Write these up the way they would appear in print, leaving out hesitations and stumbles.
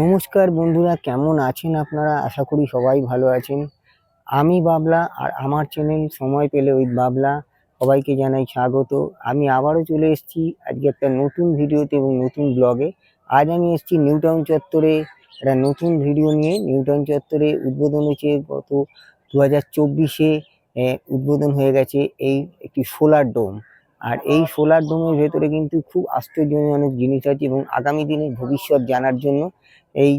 নমস্কার বন্ধুরা, কেমন আছেন আপনারা? আশা করি সবাই ভালো আছেন। আমি বাবলা আর আমার চ্যানেল সময় পেলে উইথ বাবলা সবাইকে জানাই স্বাগত। আমি আবারও চলে এসেছি আজকে একটা নতুন ভিডিওতে এবং নতুন ব্লগে। আজ আমি এসেছি নিউ টাউন চত্বরে একটা নতুন ভিডিও নিয়ে। নিউ টাউন চত্বরে উদ্বোধন হয়েছে গত 2024-এ উদ্বোধন হয়ে গেছে এই একটি সোলার ডোম। আর এই সোলার ডোমের ভেতরে কিন্তু খুব আশ্চর্যজনক জিনিস আছে এবং আগামী দিনে ভবিষ্যৎ জানার জন্য এই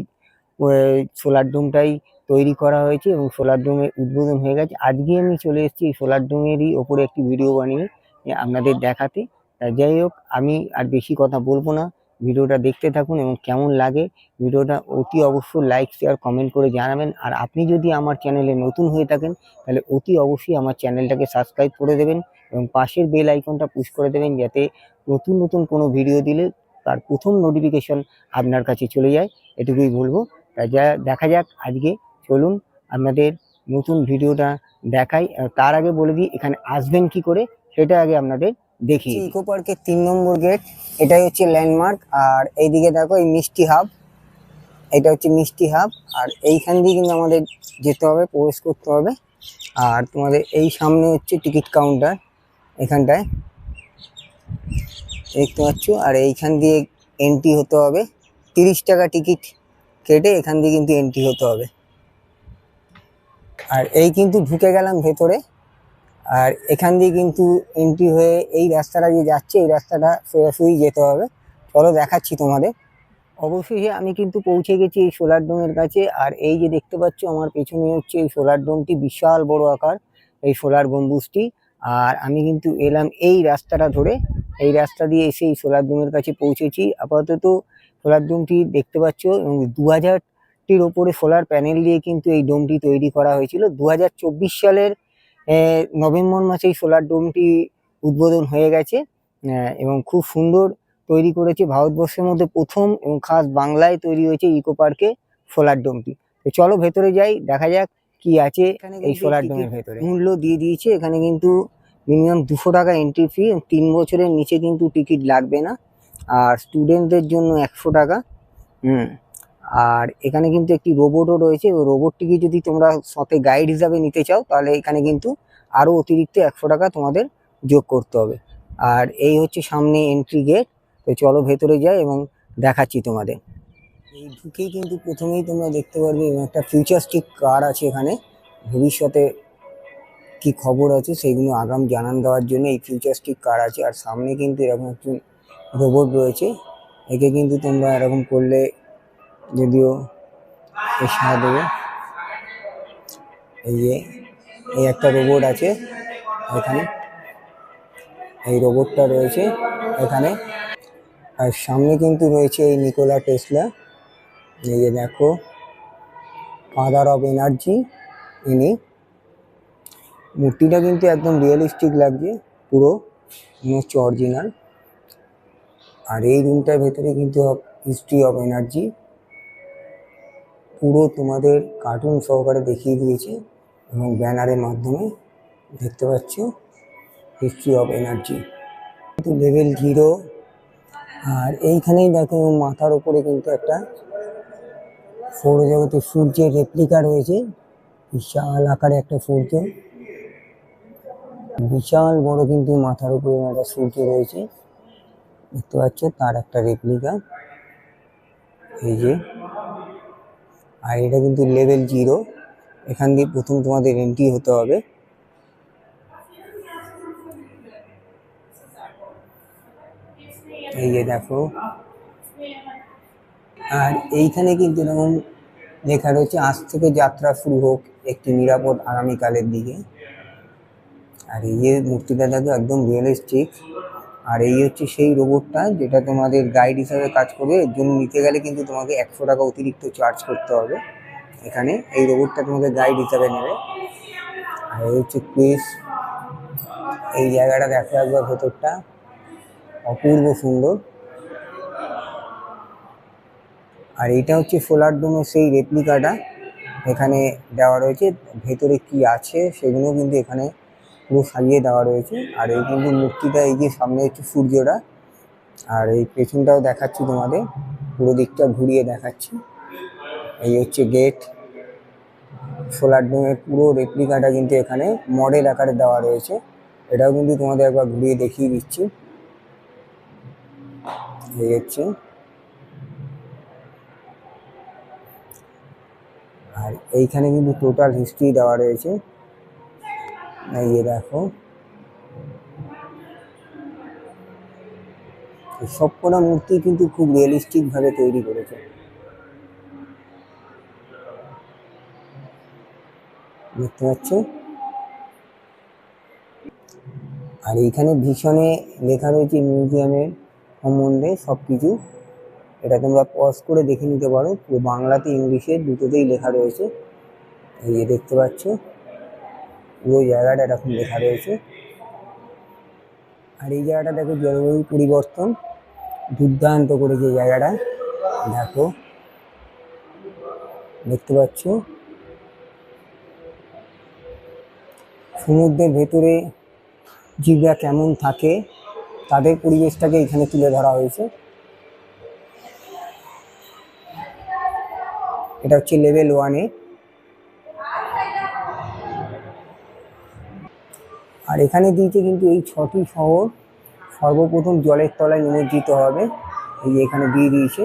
সোলার ডোমটাই তৈরি করা হয়েছে এবং সোলার ডোমের উদ্বোধন হয়ে গেছে। আজকে আমি চলে এসেছি এই সোলার ডোমেরই ওপরে একটি ভিডিও বানিয়ে আপনাদের দেখাতে। যাই হোক, আমি আর বেশি কথা বলবো না, ভিডিওটা দেখতে থাকুন এবং কেমন লাগে ভিডিওটা অতি অবশ্যই লাইক শেয়ার কমেন্ট করে জানাবেন। আর আপনি যদি আমার চ্যানেলে নতুন হয়ে থাকেন তাহলে অতি অবশ্যই আমার চ্যানেলটাকে সাবস্ক্রাইব করে দেবেন এবং পাশের বেল আইকনটা পুশ করে দেবেন, যাতে নতুন নতুন কোনো ভিডিও দিলে তার প্রথম নোটিফিকেশন আপনার কাছে চলে যায়। এটুকুই বলবো। দেখা যাক আজকে। চলুন আপনাদের নতুন ভিডিওটা দেখাই। তার আগে বলে দিই এখানে আসবেন কি করে সেটা আগে আপনাদের দেখি। ইকো পার্কের 3 নম্বর গেট, এটাই হচ্ছে ল্যান্ডমার্ক। আর এইদিকে দেখো এই মিষ্টি হাব, এটা হচ্ছে মিষ্টি হাব। আর এইখান দিয়ে কিন্তু আমাদের যেতে হবে, প্রবেশ করতে হবে। আর তোমাদের এই সামনে হচ্ছে টিকিট কাউন্টার, এখানটায় দেখতে পাচ্ছ। আর এইখান দিয়ে এন্ট্রি হতে হবে, 30 টাকা টিকিট কেটে এখান দিয়ে কিন্তু এন্ট্রি হতে হবে। আর এই কিন্তু ঢুকে গেলাম ভেতরে। আর এখান দিয়ে কিন্তু এন্ট্রি হয়ে এই রাস্তাটা যে যাচ্ছে, এই রাস্তাটা সোজাসুজি যেতে হবে। চলো দেখাচ্ছি তোমাদের। অবশেষে আমি কিন্তু পৌঁছে গেছি এই সোলার ডোমের কাছে। আর এই যে দেখতে পাচ্ছ আমার পেছনে হচ্ছে এই সোলার ডোমটি, বিশাল বড় আকার এই সোলার গম্বুজটি। আর আমি কিন্তু এলাম এই রাস্তাটা ধরে, এই রাস্তা দিয়ে এসে এই সোলার ডোমের কাছে পৌঁছেছি। আপাতত সোলার ডোমটি দেখতে পাচ্ছ এবং 2000টির ওপরে সোলার প্যানেল দিয়ে কিন্তু এই ডোমটি তৈরি করা হয়েছিল। 2024 সালের নভেম্বর মাসে এই সোলার ডোমটি উদ্বোধন হয়ে গেছে এবং খুব সুন্দর তৈরি করেছে। ভারতবর্ষের মধ্যে প্রথম এবং খাস বাংলায় তৈরি হয়েছে ইকো পার্কে সোলার ডোমটি। তো চলো ভেতরে যাই, দেখা যাক কি আছে এই সোলার ডোমের ভেতরে। মূল্য দিয়ে দিয়েছে, এখানে কিন্তু মিনিমাম 200 টাকা এন্ট্রি ফি, 3 বছরের নিচে কিন্তু টিকিট লাগবে না। আর স্টুডেন্টদের জন্য 100 টাকা। আর এখানে কিন্তু একটি রোবটও রয়েছে। ওই রোবটটিকে যদি তোমরা সাথে গাইড হিসাবে নিতে চাও তাহলে এখানে কিন্তু আরো অতিরিক্ত 100 টাকা তোমাদের যোগ করতে হবে। আর এই হচ্ছে সামনে এন্ট্রি গেট। তো চলো ভেতরে যাই এবং দেখাচ্ছি তোমাদের। এই ঢুকেই কিন্তু প্রথমেই তোমরা দেখতে পারবে একটা ফিউচারিস্টিক কার আছে এখানে। ভবিষ্যতে কি খবর আছে সেইগুলো আগাম জানান দেওয়ার জন্য এই ফিউচারিস্টিক কার আছে। আর সামনে কিন্তু এরকম একটি রোবট রয়েছে। একে কিন্তু তোমরা এরকম করলে যদিও সাড়া দেবে। এই যে এই একটা রোবট আছে এখানে, এই রোবটটা রয়েছে এখানে। আর সামনে কিন্তু রয়েছে এই নিকোলা টেসলা। এই যে দেখো, ফাদার অফ এনার্জি ইনি। মূর্তিটা কিন্তু একদম রিয়েলিস্টিক লাগছে, পুরো মনে হচ্ছে অরিজিনাল। আর এই রুমটার ভেতরে কিন্তু হিস্ট্রি অফ এনার্জি পুরো তোমাদের কার্টুন সহকারে দেখিয়ে দিয়েছে এবং ব্যানারের মাধ্যমে দেখতে পাচ্ছ হিস্ট্রি অফ এনার্জি কিন্তু লেভেল 0। আর এইখানেই দেখো মাথার উপরে কিন্তু একটা সৌরজগতের সূর্যের রেপ্লিকা রয়েছে, বিশাল আকারে একটা সূর্য, বিশাল বড় কিন্তু মাথার উপরে একটা সূর্য রয়েছে দেখতে পাচ্ছ, তার একটা রেপ্লিকা এই যে। আর এটা কিন্তু লেভেল 0, এখান দিয়ে প্রথম তোমাদের এন্ট্রি হতে হবে। এই যে দেখো, আর এইখানে কিন্তু এরকম লেখা রয়েছে আজ থেকে যাত্রা শুরু হোক একটি নিরাপদ আগামীকালের দিকে। আর এই যে মূর্তিটা দেখো একদম রিয়েলিস্টিক। আর এই হচ্ছে সেই রোবটটা যেটা তোমাদের গাইড হিসাবে কাজ করবে। এর জন্য নিতে গেলে কিন্তু তোমাকে 100 টাকা অতিরিক্ত চার্জ করতে হবে। এখানে এই রোবটটা তোমাদের গাইড হিসাবে নেবে। আর এই হচ্ছে কুইজ। এই জায়গাটা দেখো একবার, ভেতরটা অপূর্ব সুন্দর। আর এইটা হচ্ছে সোলার ডোমের সেই রেপ্লিকাটা এখানে দেওয়া রয়েছে। ভেতরে কি আছে সেগুলো কিন্তু এখানে পুরো সাজিয়ে দেওয়া রয়েছে। আর এই কিন্তু মূর্তিটা, এই যে সামনে হচ্ছে সূর্যটা, আর এই পেছনটাও দেখাচ্ছি তোমাদের, পুরো দিকটা ঘুরিয়ে দেখাচ্ছি। এই হচ্ছে গেট। সোলার ডোমের পুরো রেপ্লিকাটা কিন্তু এখানে মডেল আকারে দেওয়া রয়েছে। এটাও কিন্তু তোমাদের একবার ঘুরিয়ে দেখিয়ে দিচ্ছি। এই হচ্ছে, আর এইখানে কিন্তু টোটাল হিস্ট্রি দেওয়া রয়েছে। এই যে দেখো, সবকটা মূর্তি কিন্তু খুব রিয়েলিস্টিক ভাবে তৈরি করেছে, দেখতে পাচ্ছ। আর এইখানে ভীষণে লেখা রয়েছে মিউজিয়ামের সম্বন্ধে সব কিছু। এটা তোমরা পজ করে দেখে নিতে পারো, পুরো বাংলাতে ইংলিশে দুটোতেই লেখা রয়েছে। এই যে দেখতে পাচ্ছ, পুরো জায়গাটা এরকম লেখা রয়েছে। আর এই জায়গাটা দেখো, জলবায়ু পরিবর্তন দুর্দান্ত করেছে জায়গাটা, দেখো, দেখতে পাচ্ছ। সমুদ্রের ভেতরে জীবরা কেমন থাকে তাদের পরিবেশটাকে এখানে তুলে ধরা হয়েছে। এটা হচ্ছে লেভেল 1-এ। আর এখানে দিয়েছে কিন্তু এই 6টি শহর সর্বপ্রথম জলের তলায় নিমজ্জিত হবে। এই যে এখানে দিয়ে দিয়েছে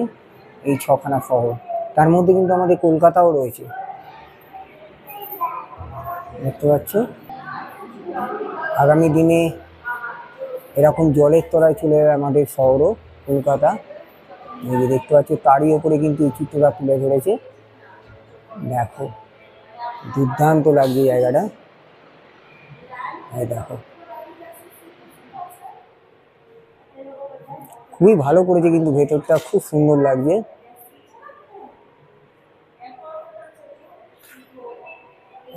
এই 6খানা শহর, তার মধ্যে কিন্তু আমাদের কলকাতাও রয়েছে, দেখতে পাচ্ছ। আগামী দিনে এরকম জলের তলায় চলে যাবে আমাদের শহরও, কলকাতা। এই যে দেখতে পাচ্ছ, তারই ওপরে কিন্তু এই চিত্রটা তুলে ধরেছে, দেখো, দুর্দান্ত লাগছে জায়গাটা। এই দেখো, খুবই ভালো করেছে কিন্তু ভেতরটা খুব সুন্দর লাগছে।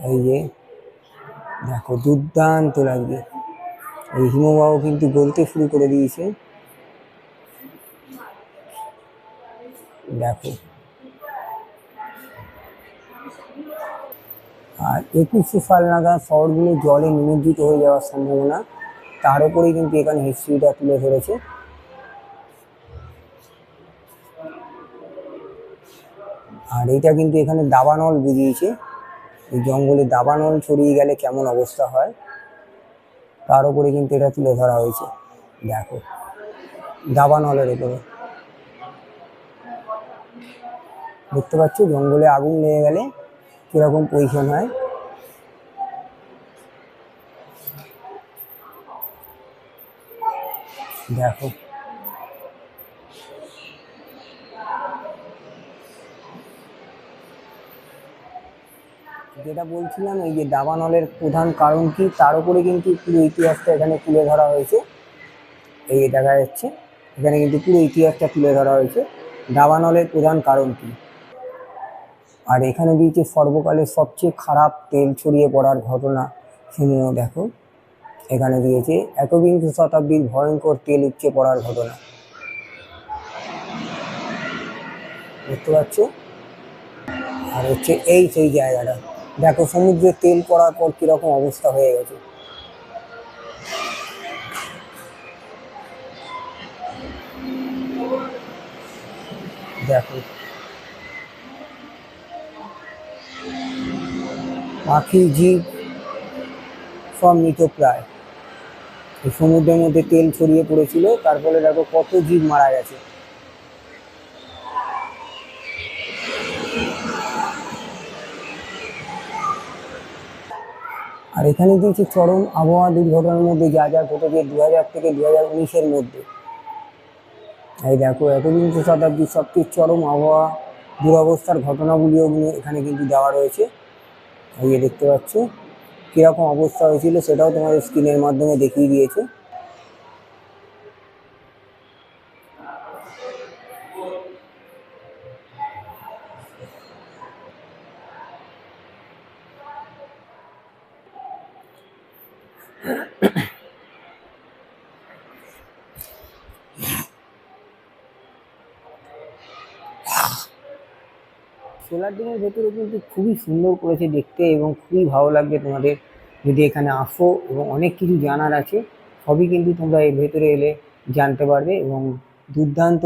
এই যে দেখো, দুর্দান্ত লাগছে। এই হিমবাহ কিন্তু গলতে শুরু করে দিয়েছে, দেখো। আর 2100 সাল নাগাদ শহরগুলো জলে নিমজ্জিত হয়ে যাওয়ার সম্ভাবনা, তার উপরেই কিন্তু এখানে হিস্ট্রিটা তুলে ধরেছে। আর এটা কিন্তু এখানে দাবানল বুঝিয়েছে, এই জঙ্গলে দাবানল ছড়িয়ে গেলে কেমন অবস্থা হয় তার উপরে কিন্তু এটা তুলে ধরা হয়েছে, দেখো, দাবানলের উপরে। দেখতে পাচ্ছ জঙ্গলে আগুন লেগে গেলে কিরকম পজিশন হয়, দেখো। যেটা বলছিলাম, এই যে দাবানলের প্রধান কারণ কি তার উপরে কিন্তু পুরো ইতিহাসটা এখানে তুলে ধরা হয়েছে। এই যে দেখা যাচ্ছে, এখানে কিন্তু পুরো ইতিহাসটা তুলে ধরা হয়েছে, দাবানলের প্রধান কারণ কি। আর এখানে দিয়েছে সর্বকালের সবচেয়ে খারাপ তেল ছড়িয়ে পড়ার ঘটনা সমূহ, দেখো, এখানে দিয়েছে একবিংশ শতাব্দীর ভয়ঙ্কর তেল উপচে পড়ার ঘটনা, দেখতে পাচ্ছ। আর হচ্ছে এই সেই জায়গাটা, দেখো, সমুদ্রে তেল পড়ার পর কিরকম অবস্থা হয়ে গেছে, দেখো। পাখি জীব সব মৃতপ্রায়, এই সমুদ্রের মধ্যে তেল ছড়িয়ে পড়েছিল, তার ফলে দেখো কত জীব মারা গেছে। আর এখানে দিয়েছে চরম আবহাওয়া দুর্ঘটনার মধ্যে যা যা ঘটেছে 2000 থেকে 2019-এর মধ্যে। এই দেখো, একবিংশ শতাব্দীর সবচেয়ে চরম আবহাওয়া দুরবস্থার ঘটনাগুলিও এখানে কিন্তু দেওয়া রয়েছে। এই যে দেখতে পাচ্ছ কিরকম অবস্থা হয়েছিল, সেটাও তোমাদের স্ক্রিনের মাধ্যমে দেখিয়ে দিয়েছে। সোলার ডিমের ভেতরে কিন্তু খুবই সুন্দর করেছে দেখতে, এবং খুবই ভালো লাগবে তোমাদের যদি এখানে আসো, এবং অনেক কিছু জানার আছে, সবই কিন্তু তোমরা এর ভেতরে এলে জানতে পারবে। এবং দুর্দান্ত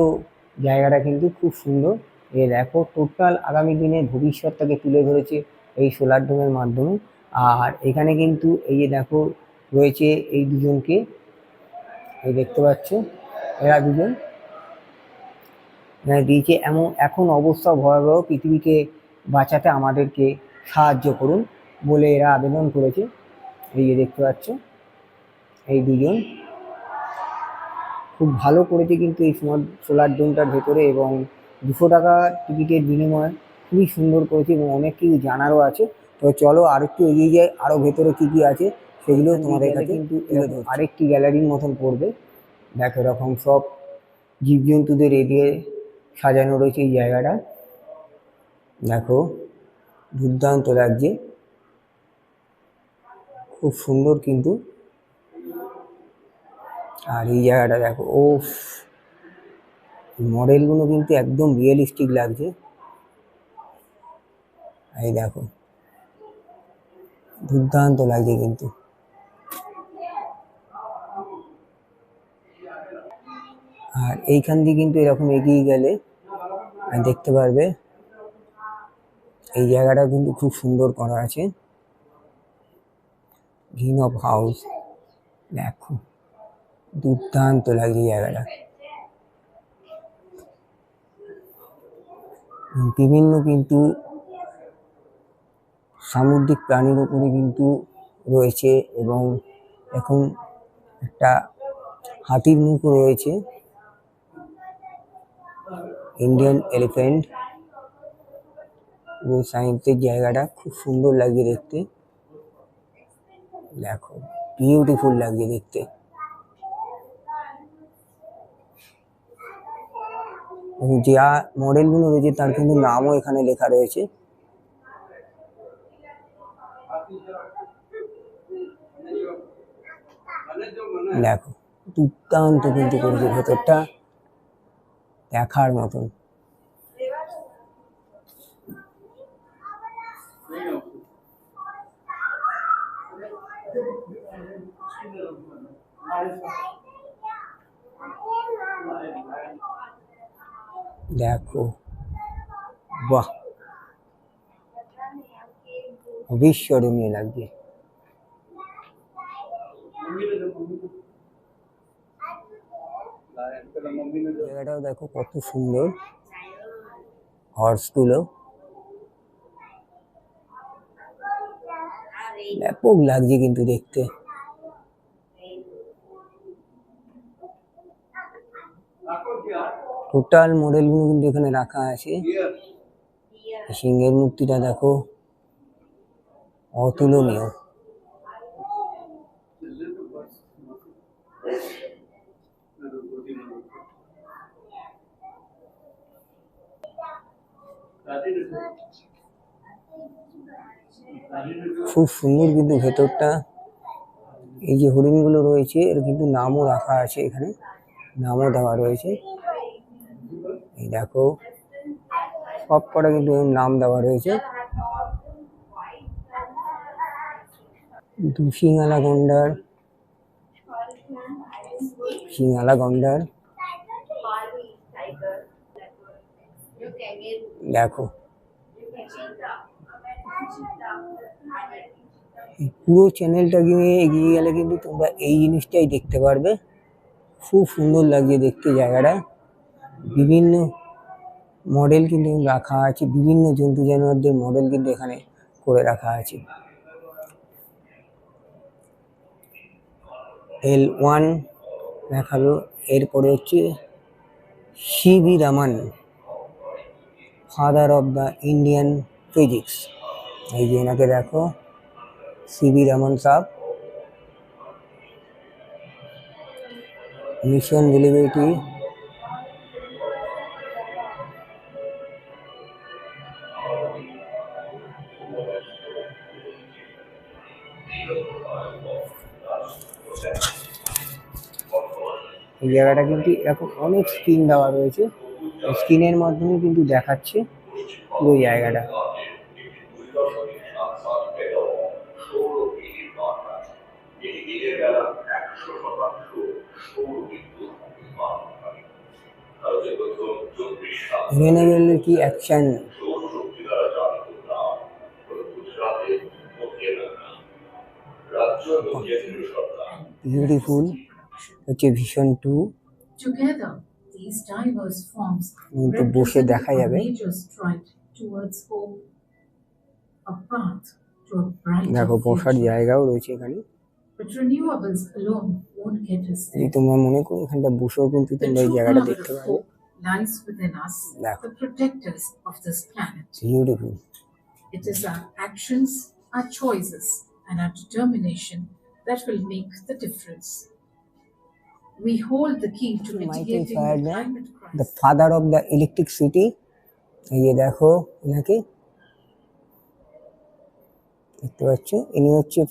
জায়গাটা কিন্তু খুব সুন্দর। এ দেখো টোটাল আগামী দিনে ভবিষ্যৎটাকে তুলে ধরেছে এই সোলার ডোমের মাধ্যমে। আর এখানে কিন্তু এই যে দেখো রয়েছে এই দুজনকে, এই দেখতে পাচ্ছ এরা দুজন দিয়েছে এমন এখন অবস্থা ভয়াবহ, পৃথিবীকে বাঁচাতে আমাদেরকে সাহায্য করুন বলে এরা আবেদন করেছে। এই যে দেখতে পাচ্ছ এই দুজন খুব ভালো করেছে কিন্তু এই সোলার ডোমটার ভেতরে, এবং 200 টাকা টিকিটের বিনিময়ে খুবই সুন্দর করেছে এবং অনেক কিছু জানারও আছে। তো চলো আর একটু এগিয়ে যাই, আরও ভেতরে কী কী আছে সেগুলো তোমাদের কাছে কিন্তু আরেকটি গ্যালারির মতন পড়বে। দেখো এরকম সব জীবজন্তুদের এদিকে সাজানো রয়েছে এই জায়গাটা, দেখো দুর্দান্ত লাগছে, খুব সুন্দর কিন্তু। আর এই জায়গাটা দেখো, ও মডেলগুলো কিন্তু একদম রিয়েলিস্টিক লাগছে। এই দেখো দুর্দান্ত লাগছে কিন্তু। আর এইখান দিয়ে কিন্তু এরকম এগিয়ে গেলে দেখতে পারবে এই জায়গাটা কিন্তু খুব সুন্দর করা আছে, গ্রিন অফ হাউস। দেখো দুর্দান্ত লাগছে জায়গাটা, বিভিন্ন কিন্তু সামুদ্রিক প্রাণীর উপরে কিন্তু রয়েছে, এবং এখন একটা হাতির মুখও রয়েছে, ইন্ডিয়ান এলিফ্যান্ট। এবং সায়েন্সের জায়গাটা খুব সুন্দর লাগছে দেখতে, দেখো বিউটিফুল লাগছে দেখতে। যা মডেলগুলো রয়েছে তার কিন্তু নামও এখানে লেখা রয়েছে। দেখো দুর্দান্ত কিন্তু করেছে, ভেতরটা দেখার মতন। দেখো বাহ, অবিস্মরণীয় লাগছে। জায়গাটাও দেখো কত সুন্দর, হর্সগুলো ব্যাপক লাগছে কিন্তু দেখতে। টোটাল মডেলগুলো কিন্তু এখানে রাখা আছে। সিংহের মূর্তিটা দেখো অতুলনীয়। খুব সুন্দর কিন্তু ভেতরটা। এই যে হরিণগুলো রয়েছে এর কিন্তু নামও রাখা আছে, এখানে নামও দেওয়া রয়েছে। এই দেখো সব কটা কিন্তু নাম দেওয়া রয়েছে। সিংহালা গন্ডার, সিংহালা গন্ডার দেখো। পুরো চ্যানেলটা গিয়ে এগিয়ে গেলে কিন্তু তোমরা এই জিনিসটাই দেখতে পারবে, খুব সুন্দর লাগছে দেখতে জায়গাটা। বিভিন্ন মডেল কিন্তু রাখা আছে, বিভিন্ন জন্তু জানোয়ারদের মডেল কিন্তু এখানে করে রাখা আছে। L1 দেখালো, এরপরে হচ্ছে CV Raman, father of the Indian physics. এই যে এনাকে দেখো, সিভি রামান সাহেব, মিশন ভেলিবিলিটি। এই জায়গাটা কিন্তু এরকম অনেক স্ক্রিন দেওয়া রয়েছে, স্ক্রিনের মাধ্যমে কিন্তু দেখাচ্ছে পুরো জায়গাটা। ভারতের প্রথম রেনেবেলের কি অ্যাকশন, বিউটিফুল হচ্ছে vision 2। Together, these diverse forms কিন্তু বসে represent দেখা a যাবে। major stride towards hope, a path to a brighter দেখো বসার future. জায়গাও রয়েছে এখানে। But renewables alone won't get us যদি there. তোমরা মনে করো এখানটা বসেও কিন্তু The তোমরা এই true জায়গাটা power দেখতে of পারবে। hope lies within us, দেখো the protectors of this planet. Beautiful. It is our actions, our choices, and our determination that will make the difference. We hold the key to Michael mitigating the Faraday, climate the crisis. Father of the electric city. এই যে দেখো এনাকে দেখতে পাচ্ছ, ইনি হচ্ছে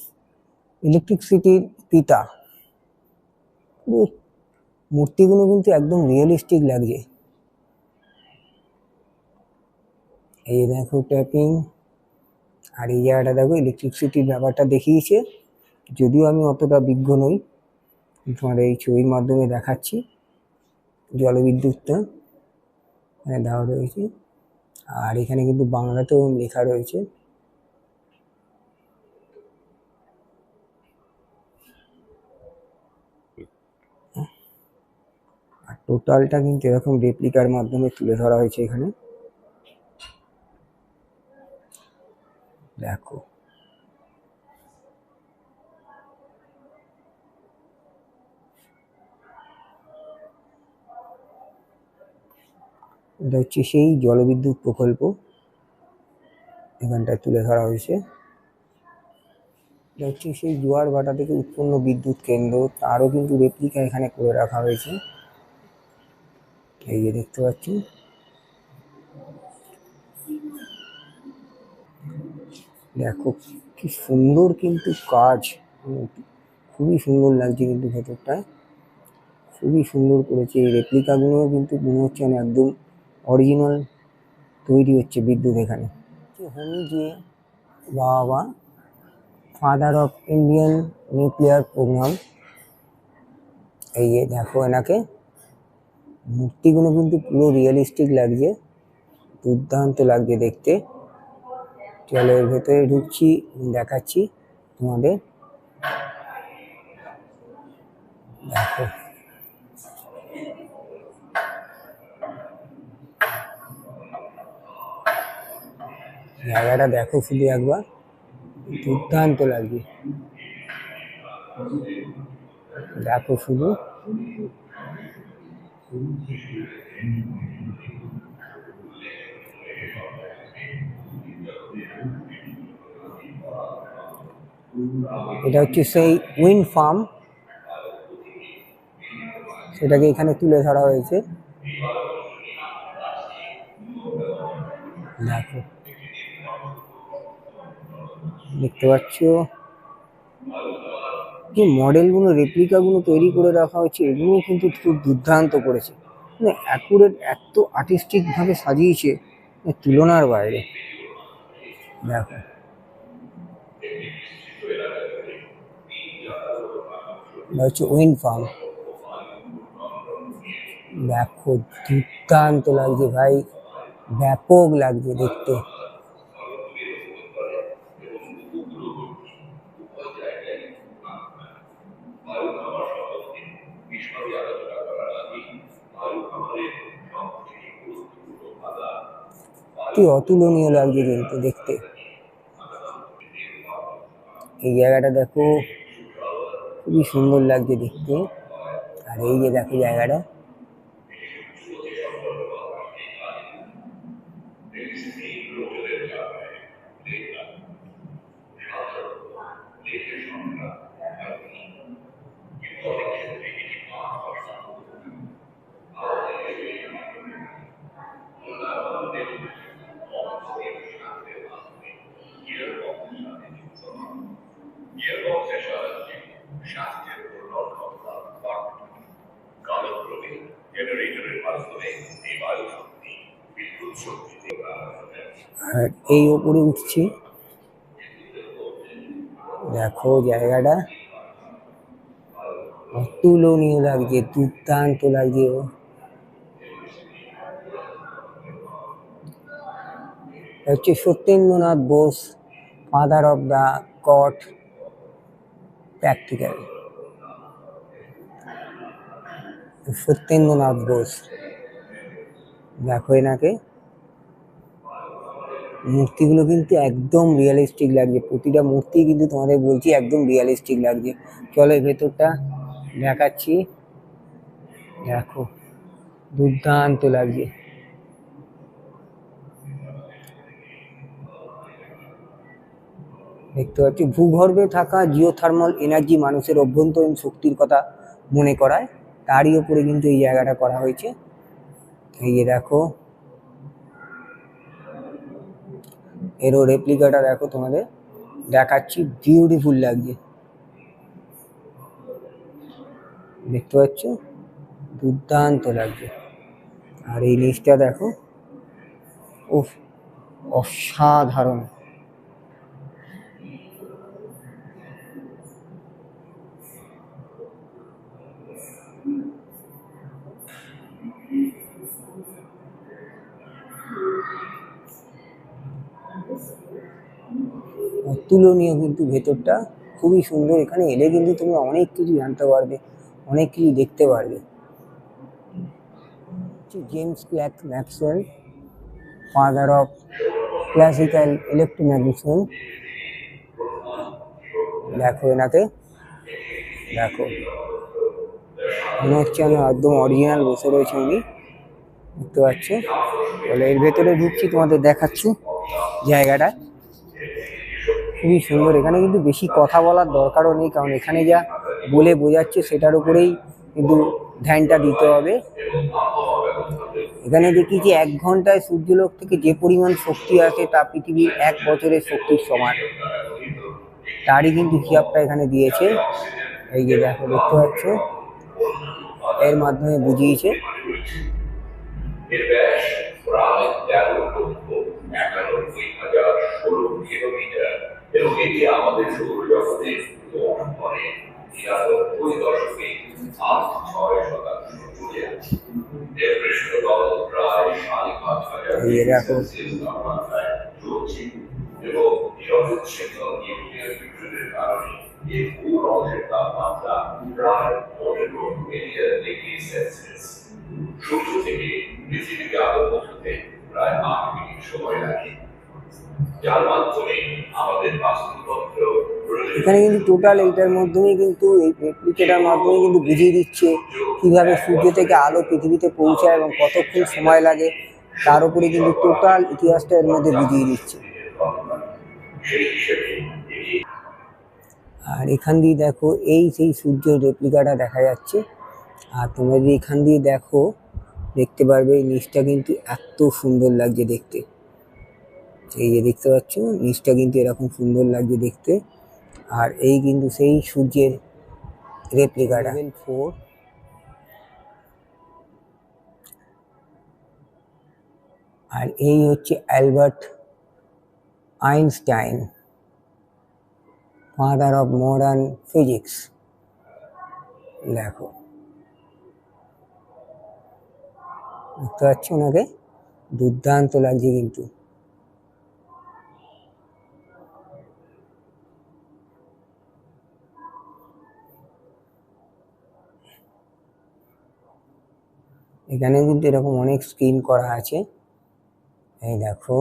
electric সিটির পিতা। পুরো মূর্তিগুলো কিন্তু একদম রিয়েলিস্টিক লাগছে। এই যে দেখো ট্যাপিং, আর এই জায়গাটা দেখো ইলেকট্রিসিটির ব্যাপারটা দেখিয়েছে। যদিও আমি অতটা বিজ্ঞ নই, তোমার এই ছবির মাধ্যমে দেখাচ্ছি। জলবিদ্যুৎটা এখানে দেওয়া রয়েছে, আর এখানে কিন্তু বাংলাতেও লেখা রয়েছে। আর টোটালটা কিন্তু এরকম রেপ্লিকার মাধ্যমে তুলে ধরা হয়েছে এখানে। দেখো এটা হচ্ছে সেই জলবিদ্যুৎ প্রকল্প, এখানটায় তুলে ধরা হয়েছে। এটা হচ্ছে সেই জোয়ার ভাটা থেকে উৎপন্ন বিদ্যুৎ কেন্দ্র, তারও কিন্তু রেপ্লিকা এখানে করে রাখা হয়েছে। এই যে দেখতে পাচ্ছি। দেখো কি সুন্দর কিন্তু কাজ, খুবই সুন্দর লাগছে কিন্তু ভেতরটায়, খুবই সুন্দর করেছে। এই রেপ্লিকাগুলো কিন্তু মনে হচ্ছে একদম অরিজিনাল তৈরি হচ্ছে বিদ্যুৎ এখানে। হোমি যে বাবা, father of Indian nuclear programme. এই যে দেখো এনাকে, মূর্তিগুলো কিন্তু পুরো রিয়েলিস্টিক লাগছে, দুর্দান্ত লাগছে দেখতে। চলো এর ভেতরে ঢুকছি, দেখাচ্ছি তোমাদের। দেখো জায়গাটা দেখো শুধু একবার, দুর্দান্ত লাগছে। দেখো শুধু, এটা হচ্ছে সেই উইন্ড ফার্ম, সেটাকে এখানে তুলে ধরা হয়েছে। দেখো দেখতে পাচ্ছ যে মডেলগুলো, রেপ্লিকাগুলো তৈরি করে রাখা হয়েছে, এগুলোও কিন্তু খুব দুর্দান্ত করেছে। মানে অ্যাকুরেট, এত আর্টিস্টিক ভাবে সাজিয়েছে, তুলনার বাইরে। দেখো এটা হচ্ছে উইন্ড ফার্ম। দেখো দুর্দান্ত লাগছে ভাই, ব্যাপক লাগছে দেখতে। কি অতুলনীয় লাগছে কিন্তু দেখতে। এই জায়গাটা দেখো খুবই সুন্দর লাগছে দেখতে। আর এই যে দেখো জায়গাটা, আর এই ওপরে উঠছি, দেখো জায়গাটা অতুলনীয় লাগছে, দুর্দান্ত লাগছে। হচ্ছে Satyendranath Bose, father of the god practical. Satyendranath Bose, দেখো এনাকে। মূর্তিগুলো কিন্তু একদম রিয়েলিস্টিক লাগছে, প্রতিটা মূর্তি কিন্তু তোমাদের বলছি একদম রিয়েলিস্টিক লাগছে। চলো এই ভেতরটা দেখাচ্ছি, দেখো দুর্দান্ত লাগছে। দেখতে পাচ্ছি ভূগর্ভে থাকা জিওথার্মাল এনার্জি মানুষের অভ্যন্তরীণ শক্তির কথা মনে করায়, তারই ওপরে কিন্তু এই জায়গাটা করা হয়েছে। এই যে দেখো, এরও রেপ্লিকাটা দেখো, তোমাদের দেখাচ্ছি, বিউটিফুল লাগছে, দেখতে পাচ্ছ, দুর্দান্ত লাগছে। আর এই নিচটা দেখো, উফ, অসাধারণ। অতুলনীয় কিন্তু ভেতরটা, খুবই সুন্দর। এখানে এলে কিন্তু তোমরা অনেক কিছু জানতে পারবে, অনেক কিছু দেখতে পারবে। James Clerk Maxwell, father of classical electromagnetism. দেখো এনাকে, দেখো মনে হচ্ছে আমি একদম অরিজিনাল বসে রয়েছে উনি, দেখতে পাচ্ছ। বলে এর ভেতরে ঢুকছি, তোমাদের দেখাচ্ছি জায়গাটা, খুবই সুন্দর। এখানে কিন্তু বেশি কথা বলার দরকারও নেই, কারণ এখানে যা বলে বোঝাচ্ছে সেটার উপরেই কিন্তু ধ্যানটা দিতে হবে। এখানে দেখি যে 1 ঘন্টায় সূর্যলোক থেকে যে পরিমাণ শক্তি আসে তা পৃথিবীর 1 বছরের শক্তির সমান, তারই কিন্তু হিসাবটা এখানে দিয়েছে। এই যে দেখো, দেখতে পাচ্ছ, এর মাধ্যমে বুঝিয়েছে। এর ব্যাস প্রায় 13,91,016 এবং এটি আমাদের সৌরজগতের অনেক 93.86% জুড়ে আছে। এর পৃষ্ঠতল প্রায় 5,500 সেলসিয়াস তাপমাত্রায় চলছে এবং নিরবচ্ছিন্ন নিউক্লিয়ার বিদ্যুতের কারণে এর পুরো অংশের তাপমাত্রা প্রায় 15 মিলিয়ন ডিগ্রি সেলসিয়াস। সূর্য থেকে পৃথিবীকে আলো পৌঁছতে প্রায় 8 মিনিট সময় লাগে, যার মাধ্যমে আমাদের বাস্তুতন্ত্র। এখানে কিন্তু টোটাল এইটার মাধ্যমেই কিন্তু এই রেপ্লিকেটার মাধ্যমে কিন্তু বুঝিয়ে দিচ্ছে কিভাবে সূর্য থেকে আলো পৃথিবীতে পৌঁছায় এবং কতক্ষণ সময় লাগে, তার উপরে কিন্তু টোটাল ইতিহাসটা এর মধ্যে বুঝিয়ে দিচ্ছে। আর এখান দিয়ে দেখো, এই সেই সূর্যের রেপ্লিকাটা দেখা যাচ্ছে। আর তোমরা যদি এখান দিয়ে দেখো, দেখতে পারবে এই নিচটা কিন্তু এত সুন্দর লাগছে দেখতে। এই যে দেখতে পাচ্ছ, নিচটা কিন্তু এরকম সুন্দর লাগছে দেখতে। আর এই কিন্তু সেই সূর্যের রেপ্লিকাটা। লেভেল 4। আর এই হচ্ছে Albert Einstein, father of modern physics. দেখো, দেখতে পাচ্ছ ওনাকে, দুর্দান্ত লাগছে কিন্তু। এখানে কিন্তু এরকম অনেক স্ক্রিন করা আছে, এই দেখো।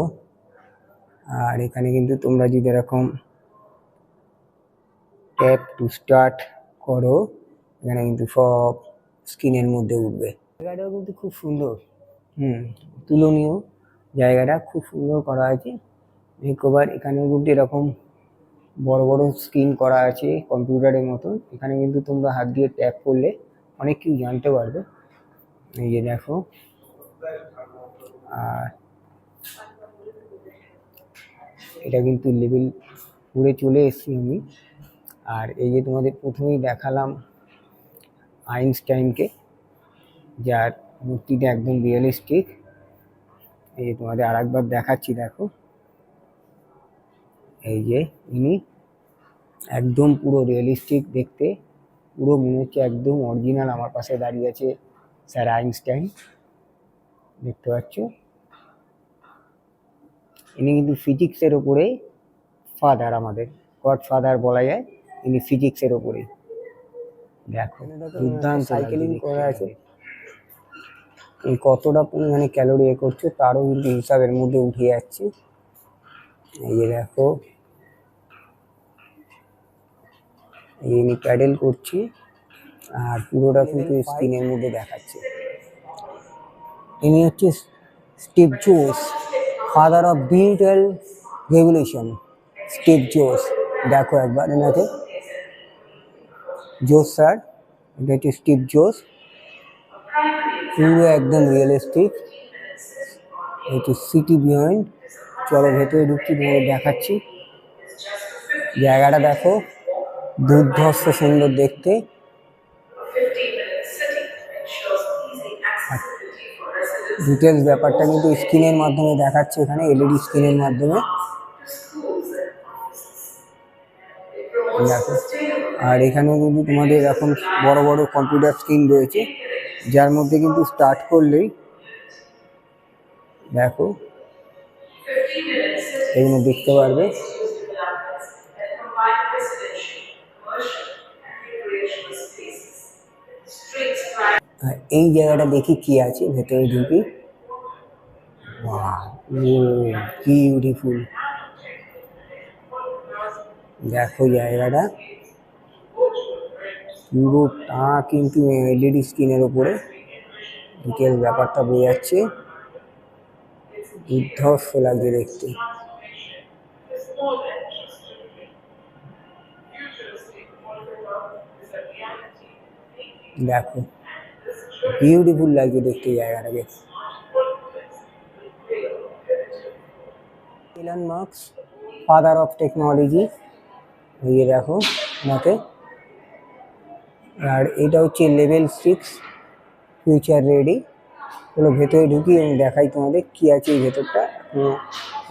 আর এখানে কিন্তু তোমরা যদি এরকম ট্যাপ টু স্টার্ট করো, এখানে কিন্তু সব স্ক্রিনের মধ্যে উঠবে। জায়গাটাও কিন্তু খুব সুন্দর, তুলনীয়, জায়গাটা খুব সুন্দর করা আছে। মেকওভার, এখানেও কিন্তু এরকম বড় বড় স্ক্রিন করা আছে কম্পিউটারের মতন। এখানে কিন্তু তোমরা হাত দিয়ে ট্যাপ করলে অনেক কিছু জানতে পারবে। এই যে দেখো, আর এটা কিন্তু লেভেল 4-এ চলে এসেছি আমি। আর এই যে তোমাদের প্রথমেই দেখালাম আইনস্টাইনকে, যার মূর্তিটা একদম রিয়েলিস্টিক। এই যে তোমাদের আর একবার দেখাচ্ছি, দেখো, এই যে ইনি একদম পুরো রিয়েলিস্টিক দেখতে, পুরো মনে হচ্ছে একদম অরিজিনাল। আমার পাশে দাঁড়িয়ে আছে স্যার আইনস্টাইন, দেখতে পাচ্ছ। ইনি কিন্তু ফিজিক্সের ওপরে ফাদার, আমাদের গড ফাদার বলা যায়, ইনি ফিজিক্সের ওপরে। দেখো দুর্দান্ত সাইকেলিং করা আছে, এই কতটা পরিমাণে ক্যালোরি এ করছে তারও কিন্তু হিসাবের মধ্যে উঠে যাচ্ছে। এই যে দেখো ইনি প্যাডেল করছে আর পুরোটা কিন্তু স্ক্রিনের মধ্যে দেখাচ্ছে। ইনি হচ্ছে স্টিভ জোস, father of digital revolution. Steve জোস, দেখো একবার এনাকে, জোস স্যার, এটা হচ্ছে স্টিভ জোস, পুরো একদম রিয়েলিস্টিক। হচ্ছে সিটি বিহাইন্ড। চলো ভেতরে ঢুকছি, তোমাদের দেখাচ্ছি। জায়গাটা দেখো, দুর্ধর্ষ সুন্দর দেখতে। ডিটেলস ব্যাপারটা কিন্তু স্ক্রিনের মাধ্যমে দেখাচ্ছে, এখানে এলইডি স্ক্রিনের মাধ্যমে দেখো। আর এখানে কিন্তু তোমাদের এখন বড় বড় কম্পিউটার স্ক্রিন রয়েছে, যার মধ্যে কিন্তু স্টার্ট করলেই দেখো এগুলো দেখতে পারবে। আর এই জায়গাটা দেখি কি আছে, ভেতরে ঢুকি। বিউটিফুল, দেখো জায়গাটা পুরোটা কিন্তু এলইডি স্ক্রিনের ওপরে ডিটেলস ব্যাপারটা বোঝা যাচ্ছে। দুর্ধর্ষ লাগছে দেখতে। দেখো বিউটিফুল লাগছে দেখতে জায়গাটাকে। Elon Musk, father of technology, এই দেখো ওনাকে। আর এটা হচ্ছে লেভেল 6 ফিউচার রেডি। চলো ভেতরে ঢুকি এবং দেখাই তোমাদের কি আছে এই ভেতরটা।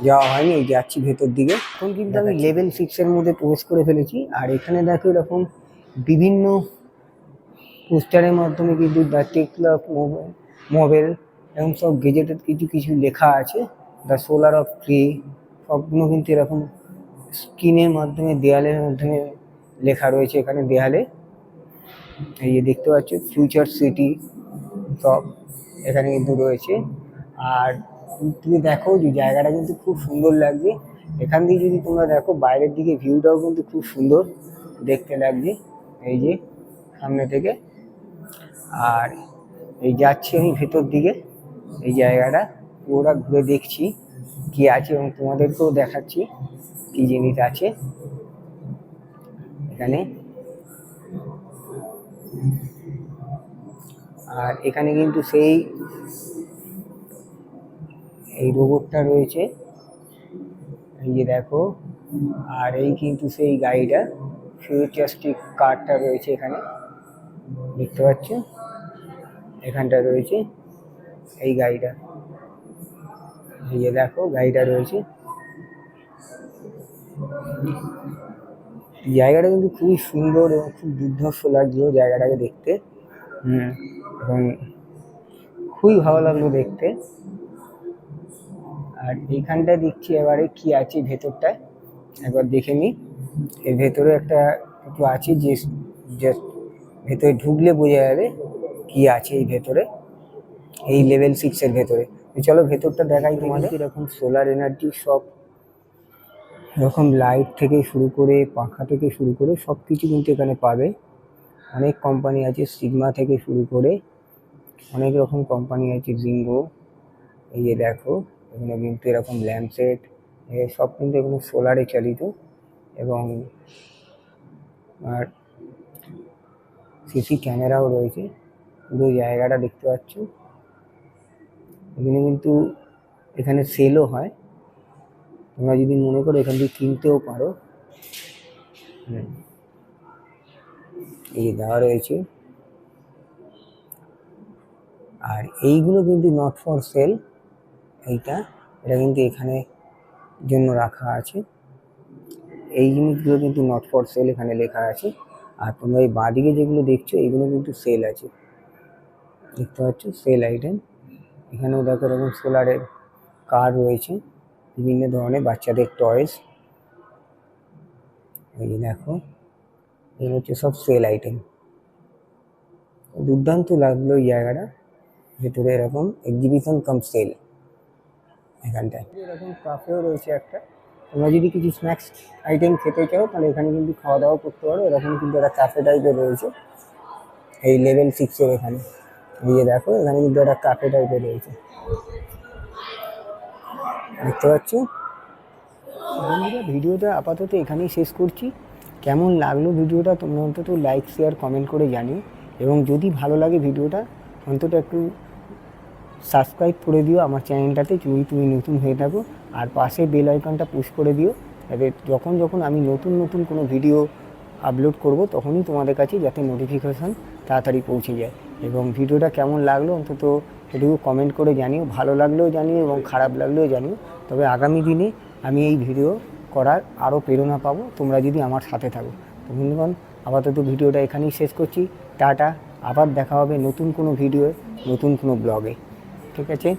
যাওয়া হয়নি, এই যাচ্ছি ভেতর দিকে। এখন কিন্তু আমি লেভেল 6-এর মধ্যে প্রবেশ করে ফেলেছি। আর এখানে দেখো এরকম বিভিন্ন পোস্টারের মাধ্যমে কিন্তু দ্য টেকলাভ মোবাইল এবং সব গেজেটেড কিছু কিছু লেখা আছে। দ্য সোলার অফ ট্রি, সবগুলো কিন্তু এরকম স্ক্রিনের মাধ্যমে, দেয়ালের মাধ্যমে লেখা রয়েছে এখানে দেয়ালে। এই যে দেখতে পাচ্ছ ফিউচার সিটি সব এখানে কিন্তু রয়েছে। আর তুমি দেখো যে জায়গাটা কিন্তু খুব সুন্দর লাগছে। এখান দিয়ে যদি তোমরা দেখো বাইরের দিকে ভিউটাও কিন্তু খুব সুন্দর দেখতে লাগছে এই যে সামনে থেকে। আর এই যাচ্ছি আমি ভেতর দিকে, এই জায়গাটা পুরোটা ঘুরে দেখছি কি আছে এবং তোমাদেরকেও দেখাচ্ছি কি জিনিস আছে এখানে। আর এখানে কিন্তু সেই এই রোবটটা রয়েছে, এই যে দেখো। আর এই কিন্তু সেই গাড়িটা, ফিউচারিস্টিক কারটা রয়েছে এখানে, দেখতে পাচ্ছ এখানটা রয়েছে এই গাড়িটা। এই যে দেখো গাড়িটা রয়েছে। জায়গাটা কিন্তু খুবই সুন্দর এবং খুব দুর্ধর্ষ লাগলো জায়গাটাকে দেখতে। এবং খুবই ভালো লাগলো দেখতে। আর এইখানটা দেখছি এবারে কি আছে ভেতরটায়, একবার দেখে নিই। এর ভেতরে একটা কিছু আছে যে ভেতরে ঢুকলে বোঝা যাবে কি আছে এই ভেতরে, এই লেভেল 6-এর ভেতরে। চলো ভেতরটা দেখাই তোমাদের। এরকম সোলার এনার্জি সব এরকম লাইট থেকে শুরু করে, পাখা থেকে শুরু করে সব কিছু কিন্তু এখানে পাবে। অনেক কোম্পানি আছে, সিগমা থেকে শুরু করে অনেক রকম কোম্পানি আছে, জিঙ্গো। এই যে দেখো এখানে কিন্তু এরকম ল্যাম্পসেট সব কিন্তু এখানে সোলারে চালিত। এবং আর সিসি ক্যামেরাও রয়েছে। পুরো জায়গাটা দেখতে পাচ্ছ। এখানে কিন্তু এখানে সেলও হয়, তোমরা যদি মনে করো এখান থেকে কিনতেও পারো। এই দেওয়া রয়েছে। আর এইগুলো কিন্তু নট ফর সেল, এটা কিন্তু এখানে জন্য রাখা আছে। এই জিনিসগুলো কিন্তু নট ফর সেল এখানে লেখা আছে। আর তোমরা এই বাঁদিকে যেগুলো দেখছো এইগুলো কিন্তু সেল আছে, দেখতে পাচ্ছ সেল আইটেম। এখানেও দেখো এরকম সোলারের কার রয়েছে, বিভিন্ন ধরনের বাচ্চাদের টয়েস। এই যে দেখো, এগুলো হচ্ছে সব সেল আইটেম। দুর্দান্ত লাগলো এই জায়গাটা, ভেতরে এরকম এক্সিবিশন কাম সেল। এখানটায় এরকম কাফেও রয়েছে একটা, তোমরা যদি কিছু স্ন্যাক্স আইটেম খেতে চাও তাহলে এখানে কিন্তু খাওয়া দাওয়া করতে পারো। এরকম কিন্তু একটা ক্যাফে টাইপের রয়েছে এই লেভেল 6-এর এখানে। এই যে দেখো, এখানে কিন্তু একটা ক্যাফে টাইপের রয়েছে, দেখতে পাচ্ছ। বন্ধুরা, ভিডিওটা আপাতত এখানেই শেষ করছি। কেমন লাগলো ভিডিওটা তোমরা অন্তত লাইক শেয়ার কমেন্ট করে জানিও, এবং যদি ভালো লাগে ভিডিওটা অন্তত একটু সাবস্ক্রাইব করে দিও আমার চ্যানেলটাতে যদি তুমি নতুন হয়ে থাকো, আর পাশে বেল আইকনটা পুশ করে দিও, যাতে যখন যখন আমি নতুন নতুন কোনো ভিডিও আপলোড করব তখনই তোমাদের কাছে যাতে নোটিফিকেশান তাড়াতাড়ি পৌঁছে যায়। এবং ভিডিওটা কেমন লাগলো অন্তত সেটুকু কমেন্ট করে জানিও, ভালো লাগলেও জানিও এবং খারাপ লাগলেও জানিও। তবে আগামী দিনে আমি এই ভিডিও করার আরও প্রেরণা পাবো তোমরা যদি আমার সাথে থাকো। তো বন্ধুগণ, আপাতত ভিডিওটা এখানেই শেষ করছি। টাটা, আবার দেখা হবে নতুন কোনো ভিডিওয়ে, নতুন কোনো ব্লগে। ঠিক আছে।